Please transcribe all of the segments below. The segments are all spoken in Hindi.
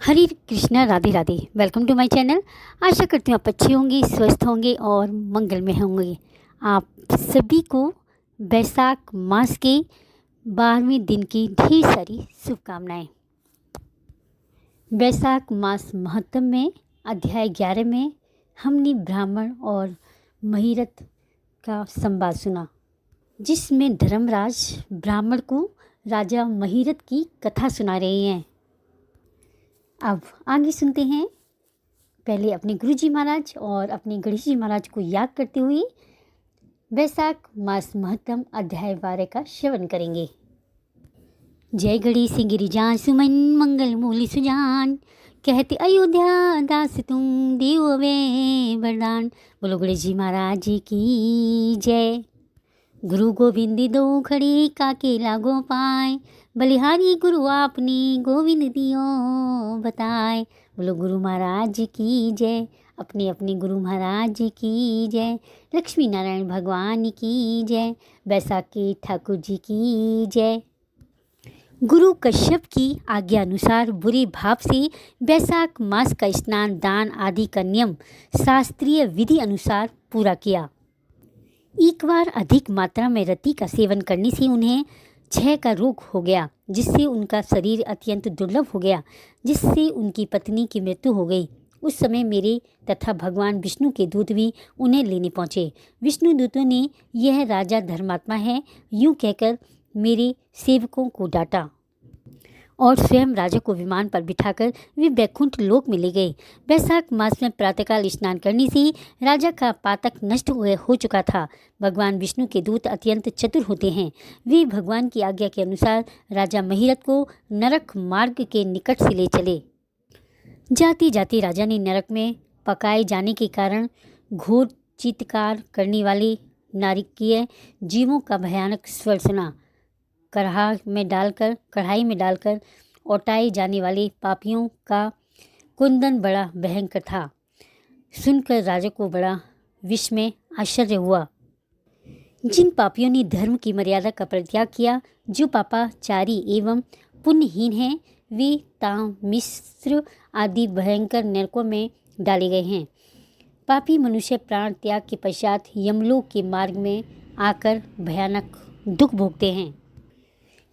Hare Krishna, Radhe Radhe. Welcome to my channel. आशा करती हूँ आप अच्छे होंगे, स्वस्थ होंगे और मंगल में होंगे। आप सभी को बैसाख मास के 12वें दिन की ढेर सारी शुभकामनाएं। बैसाख मास महत्तम में अध्याय 11 में हमने ब्राह्मण और महिरथ का संवाद सुना, जिसमें धर्मराज ब्राह्मण को राजा महिरथ की कथा सुना रहे हैं। अब आगे सुनते हैं। पहले अपने गुरुजी महाराज और अपने गणेश जी महाराज को याद करते हुए बैसाख मास महत्तम अध्याय 12 का श्रवण करेंगे। जय गणेश गिरिजान सुमन मंगल मूल सुजान, कहते अयोध्या दास तुम देव वे वरदान। बोलो गणेश जी महाराज की जय। गुरु गोविंद दो खड़े काके लागो पाए, बलिहारी गुरु आपने गोविंद दियो बताए। बोलो गुरु महाराज की जय, अपने अपने गुरु महाराज की जय। लक्ष्मी नारायण भगवान की जय, बैसाखी ठाकुर जी की जय। गुरु कश्यप की आज्ञा अनुसार बुरे भाव से बैसाख मास का स्नान दान आदि का नियम शास्त्रीय विधि अनुसार पूरा किया। एक बार अधिक मात्रा में रति का सेवन करने से उन्हें क्षय का रोग हो गया, जिससे उनका शरीर अत्यंत दुर्लभ हो गया, जिससे उनकी पत्नी की मृत्यु हो गई। उस समय मेरे तथा भगवान विष्णु के दूत भी उन्हें लेने पहुँचे। विष्णु दूतों ने यह राजा धर्मात्मा है यूँ कहकर मेरे सेवकों को डांटा और स्वयं राजा को विमान पर बिठाकर वे बैकुंठ लोक में ले गए। बैसाख मास में प्रातःकाल स्नान करने से राजा का पातक नष्ट हो चुका था। भगवान विष्णु के दूत अत्यंत चतुर होते हैं। वे भगवान की आज्ञा के अनुसार राजा महिरथ को नरक मार्ग के निकट से ले चले। जाते जाते राजा ने नरक में पकाए जाने के कारण घोर चित्कार करने वाले नारकीय जीवों का भयानक स्वर सुना। कढ़ाई में डालकर औटाए जाने वाले पापियों का कुंदन बड़ा भयंकर था। सुनकर राजा को बड़ा विस्मय आश्चर्य हुआ। जिन पापियों ने धर्म की मर्यादा का परित्याग किया, जो पापाचारी एवं पुण्यहीन हैं, वे ताम मिश्र आदि भयंकर नरकों में डाले गए हैं। पापी मनुष्य प्राण त्याग के पश्चात यमलोक के मार्ग में आकर भयानक दुख भोगते हैं।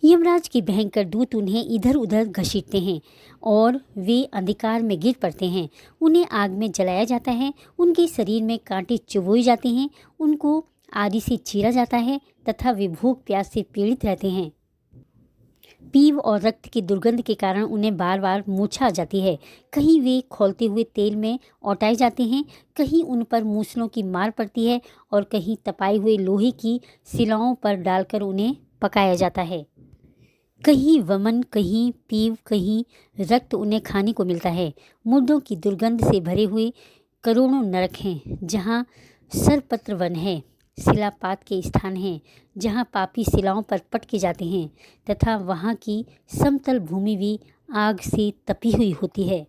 यमराज के भयंकर दूत उन्हें इधर उधर घसीटते हैं और वे अंधकार में गिर पड़ते हैं। उन्हें आग में जलाया जाता है, उनके शरीर में कांटे चुभोए जाते हैं, उनको आरी से चीरा जाता है तथा वे भूख प्यास से पीड़ित रहते हैं। पीव और रक्त की दुर्गंध के कारण उन्हें बार बार मूर्छा आ जाती है। कहीं वे खौलते हुए तेल में औटाए जाते हैं, कहीं उन पर मूसलों की मार पड़ती है और कहीं तपाए हुए लोहे की शिलाओं पर डालकर उन्हें पकाया जाता है। कहीं वमन, कहीं पीव, कहीं रक्त उन्हें खाने को मिलता है। मुर्दों की दुर्गंध से भरे हुए करोड़ों नरक हैं, जहाँ सरपत्र वन है, शिलापात के स्थान हैं जहाँ पापी शिलाओं पर पटके जाते हैं, तथा वहाँ की समतल भूमि भी आग से तपी हुई होती है।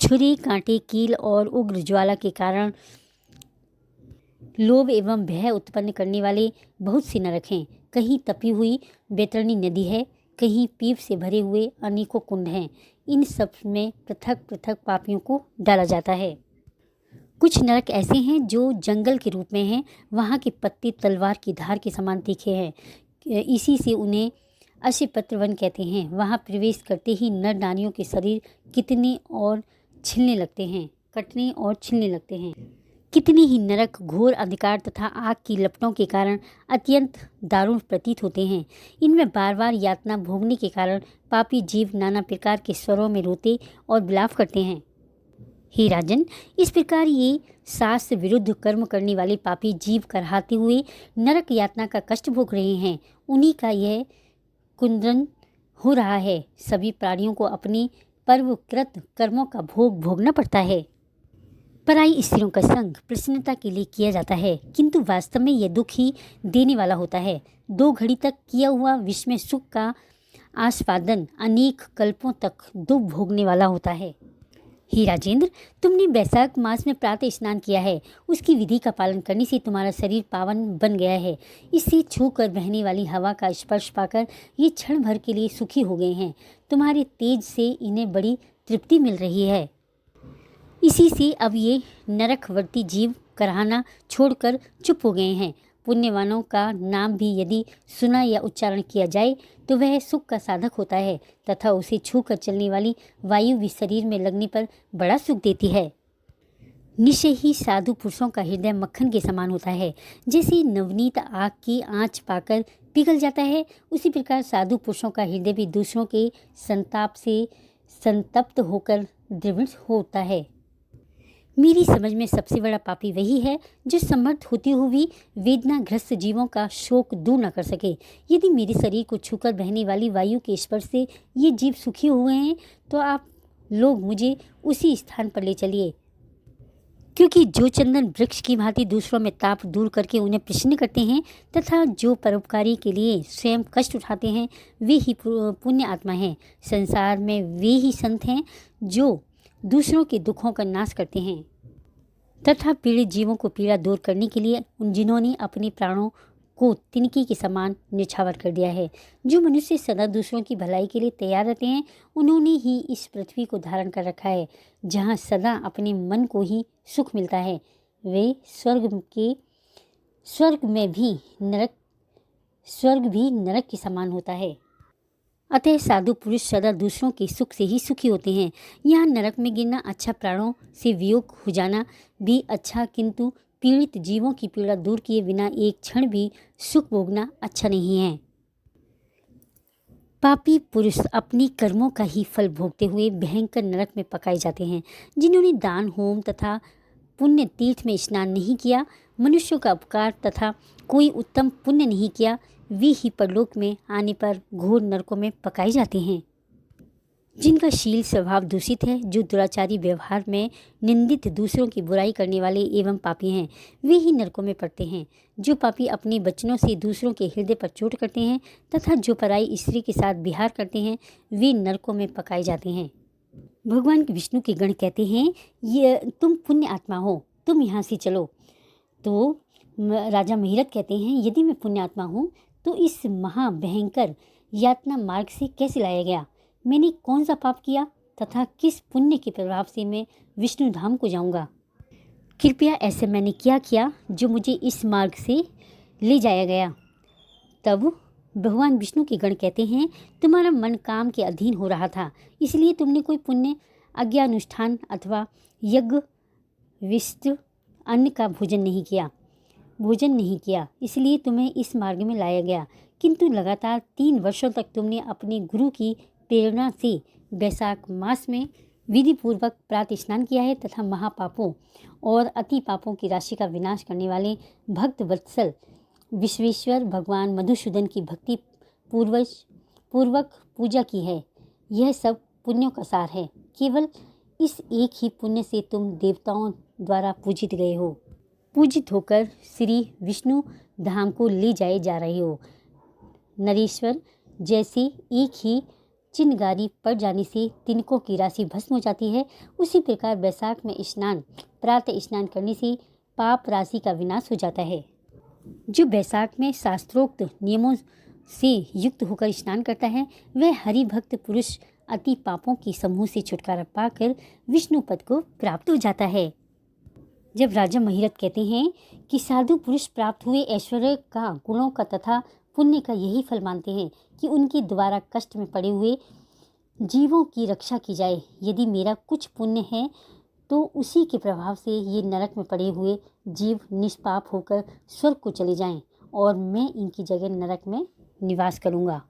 छुरी, कांटे, कील और उग्र ज्वाला के कारण लोभ एवं भय उत्पन्न करने वाले बहुत से नरक हैं। कहीं तपी हुई बैतरणी नदी है, कहीं पीप से भरे हुए अनेकों कुंड हैं। इन सब में पृथक पृथक पापियों को डाला जाता है। कुछ नरक ऐसे हैं जो जंगल के रूप में हैं। वहाँ के पत्ते तलवार की धार के समान तीखे हैं, इसी से उन्हें अश्वपत्र वन कहते हैं। वहाँ प्रवेश करते ही नर नारियों के शरीर कटने और छिलने लगते हैं। कितने ही नरक घोर अंधकार तथा आग की लपटों के कारण अत्यंत दारुण प्रतीत होते हैं। इनमें बार बार यातना भोगने के कारण पापी जीव नाना प्रकार के स्वरों में रोते और विलाप करते हैं। हे राजन, इस प्रकार ये शास्त्र विरुद्ध कर्म करने वाले पापी जीव कराहते हुए नरक यातना का कष्ट भोग रहे हैं। उन्हीं का यह कुंदन हो रहा है। सभी प्राणियों को अपने पर्वकृत कर्मों का भोग भोगना पड़ता है। पराई स्त्रियों का संग प्रसन्नता के लिए किया जाता है, किंतु वास्तव में यह दुख ही देने वाला होता है। 2 घड़ी तक किया हुआ विषमय सुख का आस्वादन अनेक कल्पों तक दुख भोगने वाला होता है। हे राजेंद्र, तुमने बैसाख मास में प्रातः स्नान किया है। उसकी विधि का पालन करने से तुम्हारा शरीर पावन बन गया है। इससे छूकर बहने वाली हवा का स्पर्श पाकर ये क्षण भर के लिए सुखी हो गए हैं। तुम्हारे तेज से इन्हें बड़ी तृप्ति मिल रही है। इसी से अब ये नरकवर्ती जीव कराहना छोड़कर चुप हो गए हैं। पुण्यवानों का नाम भी यदि सुना या उच्चारण किया जाए तो वह सुख का साधक होता है तथा उसे छूकर चलने वाली वायु भी शरीर में लगने पर बड़ा सुख देती है। निश्चय ही साधु पुरुषों का हृदय मक्खन के समान होता है। जैसे नवनीत आग की आंच पाकर पिघल जाता है, उसी प्रकार साधु पुरुषों का हृदय भी दूसरों के संताप से संतप्त होकर दृढ़ होता है। मेरी समझ में सबसे बड़ा पापी वही है जो समर्थ होते हुए भी वेदनाग्रस्त जीवों का शोक दूर न कर सके। यदि मेरे शरीर को छूकर बहने वाली वायु के स्पर्श से ये जीव सुखी हुए हैं तो आप लोग मुझे उसी स्थान पर ले चलिए, क्योंकि जो चंदन वृक्ष की भांति दूसरों में ताप दूर करके उन्हें प्रसन्न करते हैं तथा जो परोपकारी के लिए स्वयं कष्ट उठाते हैं, वे ही पुण्य आत्मा हैं। संसार में वे ही संत हैं जो दूसरों के दुखों का नाश करते हैं तथा पीड़ित जीवों को पीड़ा दूर करने के लिए जिन्होंने अपने प्राणों को तिनके के समान न्यौछावर कर दिया है। जो मनुष्य सदा दूसरों की भलाई के लिए तैयार रहते हैं, उन्होंने ही इस पृथ्वी को धारण कर रखा है, जहाँ सदा अपने मन को ही सुख मिलता है। वे स्वर्ग भी नरक के समान होता है। अतः साधु पुरुष सदा दूसरों के सुख से ही सुखी होते हैं। यहाँ नरक में गिरना अच्छा, प्राणों से वियोग हो जाना भी अच्छा, किंतु पीड़ित जीवों की पीड़ा दूर किए बिना एक क्षण भी सुख भोगना अच्छा नहीं है। पापी पुरुष अपनी कर्मों का ही फल भोगते हुए भयंकर नरक में पकाए जाते हैं। जिन्होंने दान, होम तथा पुण्य तीर्थ में स्नान नहीं किया, मनुष्यों का उपकार तथा कोई उत्तम पुण्य नहीं किया, वे ही परलोक में आने पर घोर नरकों में पकाए जाते हैं। जिनका शील स्वभाव दूषित है, जो दुराचारी व्यवहार में निंदित, दूसरों की बुराई करने वाले एवं पापी हैं, वे ही नरकों में पड़ते हैं। जो पापी अपने वचनों से दूसरों के हृदय पर चोट करते हैं तथा जो पराई स्त्री के साथ विहार करते हैं, वे नरकों में पकाए जाते हैं। भगवान विष्णु के गण कहते हैं, ये तुम पुण्य आत्मा हो, तुम यहाँ से चलो। तो राजा महिरथ कहते हैं, यदि मैं पुण्य आत्मा हूँ तो इस महाभयंकर यातना मार्ग से कैसे लाया गया? मैंने कौन सा पाप किया तथा किस पुण्य के प्रभाव से मैं विष्णु धाम को जाऊंगा? कृपया ऐसे मैंने क्या किया जो मुझे इस मार्ग से ले जाया गया? तब भगवान विष्णु के गण कहते हैं, तुम्हारा मन काम के अधीन हो रहा था, इसलिए तुमने कोई पुण्य आज्ञानुष्ठान अथवा यज्ञ विस्तृत अन्न का भोजन नहीं किया, इसलिए तुम्हें इस मार्ग में लाया गया। किंतु लगातार 3 वर्षों तक तुमने अपने गुरु की प्रेरणा से वैशाख मास में विधिपूर्वक प्रातः स्नान किया है तथा महापापों और अति पापों की राशि का विनाश करने वाले भक्त वत्सल विश्वेश्वर भगवान मधुसूदन की भक्ति पूर्वक पूजा की है। यह सब पुण्यों का सार है। केवल इस एक ही पुण्य से तुम देवताओं द्वारा पूजित होकर श्री विष्णु धाम को ले जाए जा रहे हो। नरेश्वर, जैसे एक ही चिनगारी पड़ जाने से तिनकों की राशि भस्म हो जाती है, उसी प्रकार वैशाख में प्रातः स्नान करने से पाप राशि का विनाश हो जाता है। जो वैशाख में शास्त्रोक्त नियमों से युक्त होकर स्नान करता है, वह हरि भक्त पुरुष अति पापों की समूह से छुटकारा पाकर विष्णु पद को प्राप्त हो जाता है। जब राजा महिरथ कहते हैं कि साधु पुरुष प्राप्त हुए ऐश्वर्य का, गुणों का तथा पुण्य का यही फल मानते हैं कि उनके द्वारा कष्ट में पड़े हुए जीवों की रक्षा की जाए। यदि मेरा कुछ पुण्य है तो उसी के प्रभाव से ये नरक में पड़े हुए जीव निष्पाप होकर स्वर्ग को चले जाएं और मैं इनकी जगह नरक में निवास करूँगा।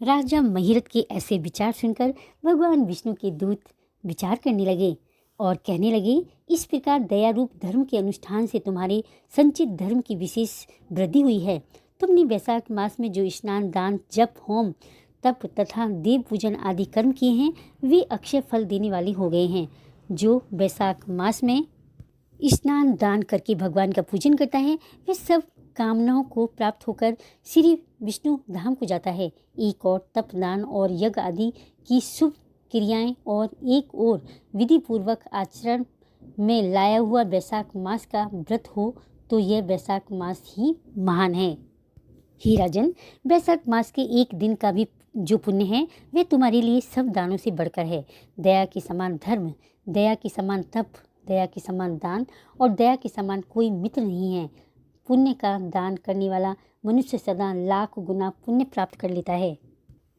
राजा महिरथ के ऐसे विचार सुनकर भगवान विष्णु के दूत विचार करने लगे और कहने लगे, इस प्रकार दया रूप धर्म के अनुष्ठान से तुम्हारे संचित धर्म की विशेष वृद्धि हुई है। तुमने वैशाख मास में जो स्नान, दान, जप, होम, तप तथा देव पूजन आदि कर्म किए हैं, वे अक्षय फल देने वाले हो गए हैं। जो वैशाख मास में स्नान दान करके भगवान का पूजन करता है, वह सब कामनाओं को प्राप्त होकर श्री विष्णु धाम को जाता है। एक और तप, दान और यज्ञ आदि की शुभ क्रियाएं और एक और विधि पूर्वक आचरण में लाया हुआ वैशाख मास का व्रत हो तो यह वैशाख मास ही महान है। हे राजन, वैशाख मास के एक दिन का भी जो पुण्य है वह तुम्हारे लिए सब दानों से बढ़कर है। दया के समान धर्म, दया के समान तप, दया के समान दान और दया के समान कोई मित्र नहीं है। पुण्य का दान करने वाला मनुष्य सदा लाख गुना पुण्य प्राप्त कर लेता है।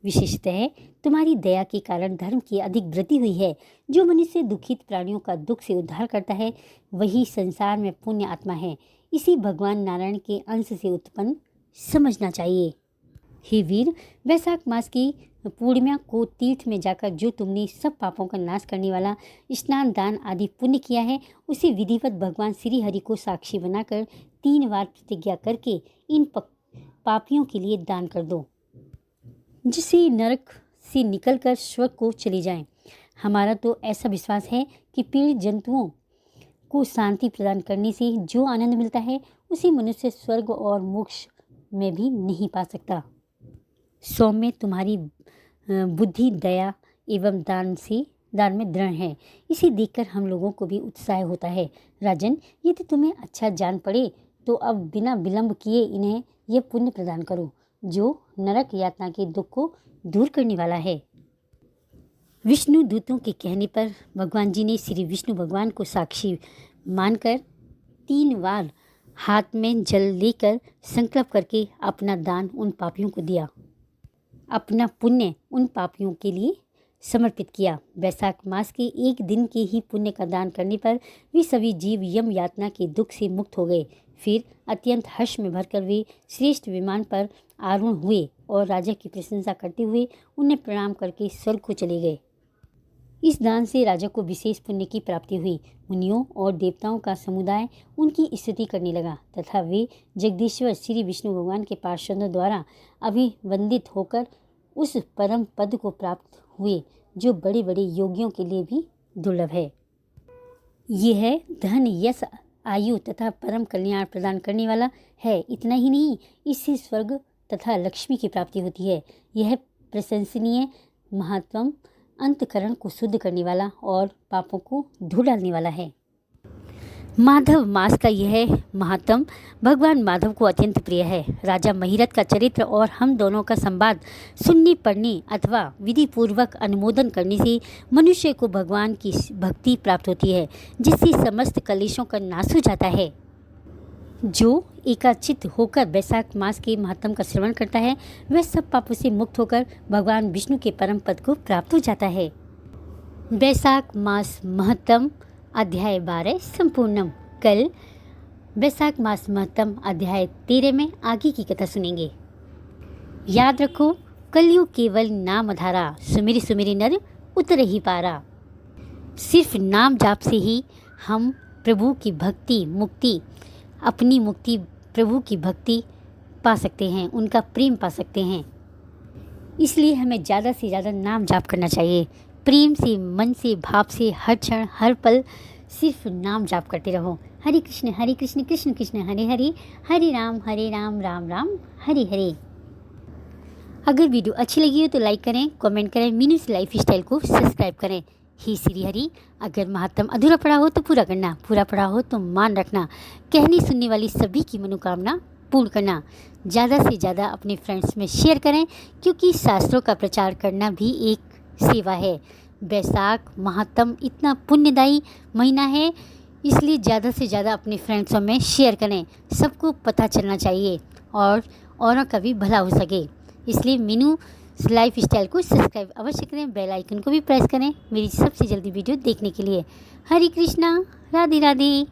विशेषतः तुम्हारी दया के कारण धर्म की अधिक वृद्धि हुई है। जो मनुष्य दुखित प्राणियों का दुख से उद्धार करता है वही संसार में पुण्य आत्मा है। इसी भगवान नारायण के अंश से उत्पन्न समझना चाहिए। हे वीर, वैशाख मास की पूर्णिमा को तीर्थ में जाकर जो तुमने सब पापों का नाश करने वाला स्नान, दान आदि पुण्य किया है, उसे विधिवत भगवान श्री हरि को साक्षी बनाकर 3 बार प्रतिज्ञा करके इन पापियों के लिए दान कर दो, जिससे नरक से निकलकर स्वर्ग को चले जाएं। हमारा तो ऐसा विश्वास है कि पीड़ित जंतुओं को शांति प्रदान करने से जो आनंद मिलता है उसे मनुष्य स्वर्ग और मोक्ष में भी नहीं पा सकता। सौम्य, तुम्हारी बुद्धि दया एवं दान में दृढ़ है। इसे देखकर हम लोगों को भी उत्साह होता है। राजन, यदि तुम्हें अच्छा जान पड़े तो अब बिना विलंब किए इन्हें यह पुण्य प्रदान करो जो नरक यातना के दुख को दूर करने वाला है। विष्णु दूतों के कहने पर भगवान जी ने श्री विष्णु भगवान को साक्षी मानकर 3 बार हाथ में जल लेकर संकल्प करके अपना दान उन पापियों को दिया, अपना पुण्य उन पापियों के लिए समर्पित किया। वैशाख मास के एक दिन के ही पुण्य का दान करने पर वे सभी जीव यम यातना के दुख से मुक्त हो गए। फिर अत्यंत हर्ष में भरकर वे श्रेष्ठ विमान पर आरूढ़ हुए और राजा की प्रशंसा करते हुए उन्हें प्रणाम करके स्वर्ग को चले गए। इस दान से राजा को विशेष पुण्य की प्राप्ति हुई। मुनियों और देवताओं का समुदाय उनकी स्तुति करने लगा तथा वे जगदीश्वर श्री विष्णु भगवान के पार्षदों द्वारा अभिवंदित होकर उस परम पद को प्राप्त हुए जो बड़े बड़े योगियों के लिए भी दुर्लभ है। यह है धन, यश, आयु तथा परम कल्याण प्रदान करने वाला है। इतना ही नहीं, इससे स्वर्ग तथा लक्ष्मी की प्राप्ति होती है। यह प्रशंसनीय महात्म अंतकरण को शुद्ध करने वाला और पापों को धो डालने वाला है। माधव मास का यह महात्म भगवान माधव को अत्यंत प्रिय है। राजा महिरथ का चरित्र और हम दोनों का संवाद सुनने, पढ़ने अथवा विधि पूर्वक अनुमोदन करने से मनुष्य को भगवान की भक्ति प्राप्त होती है, जिससे समस्त कलेशों का नाश हो जाता है। जो एकाचित्त होकर वैशाख मास के महात्म का श्रवण करता है वह सब पापों से मुक्त होकर भगवान विष्णु के परम पद को प्राप्त हो जाता है। वैशाख मास महत्तम अध्याय 12 संपूर्णम। कल वैशाख मास महत्तम अध्याय 13 में आगे की कथा सुनेंगे। याद रखो, कलयुग केवल नाम आधारा, सुमिरि सुमिरि नर उतर ही पारा। सिर्फ नाम जाप से ही हम प्रभु की भक्ति, मुक्ति, अपनी मुक्ति प्रभु की भक्ति पा सकते हैं, उनका प्रेम पा सकते हैं। इसलिए हमें ज़्यादा से ज़्यादा नाम जाप करना चाहिए। प्रेम से, मन से, भाव से हर क्षण हर पल सिर्फ नाम जाप करते रहो। हरे कृष्ण कृष्ण कृष्ण हरे हरे, हरे राम राम राम हरे हरे। अगर वीडियो अच्छी लगी हो तो लाइक करें, कमेंट करें, मीनूस लाइफ स्टाइल को सब्सक्राइब करें। हे श्री हरि, अगर महात्म अधूरा पड़ा हो तो पूरा करना, पूरा पड़ा हो तो मान रखना, कहने सुनने वाली सभी की मनोकामना पूर्ण करना। ज़्यादा से ज़्यादा अपने फ्रेंड्स में शेयर करें, क्योंकि शास्त्रों का प्रचार करना भी एक सेवा है। वैशाख महात्म इतना पुण्यदायी महीना है, इसलिए ज़्यादा से ज़्यादा अपने फ्रेंड्सों में शेयर करें। सबको पता चलना चाहिए और औरों का भी भला हो सके। इसलिए मीनू लाइफ स्टाइल को सब्सक्राइब अवश्य करें, बेल आइकन को भी प्रेस करें मेरी सबसे जल्दी वीडियो देखने के लिए। हरे कृष्णा, राधे राधे।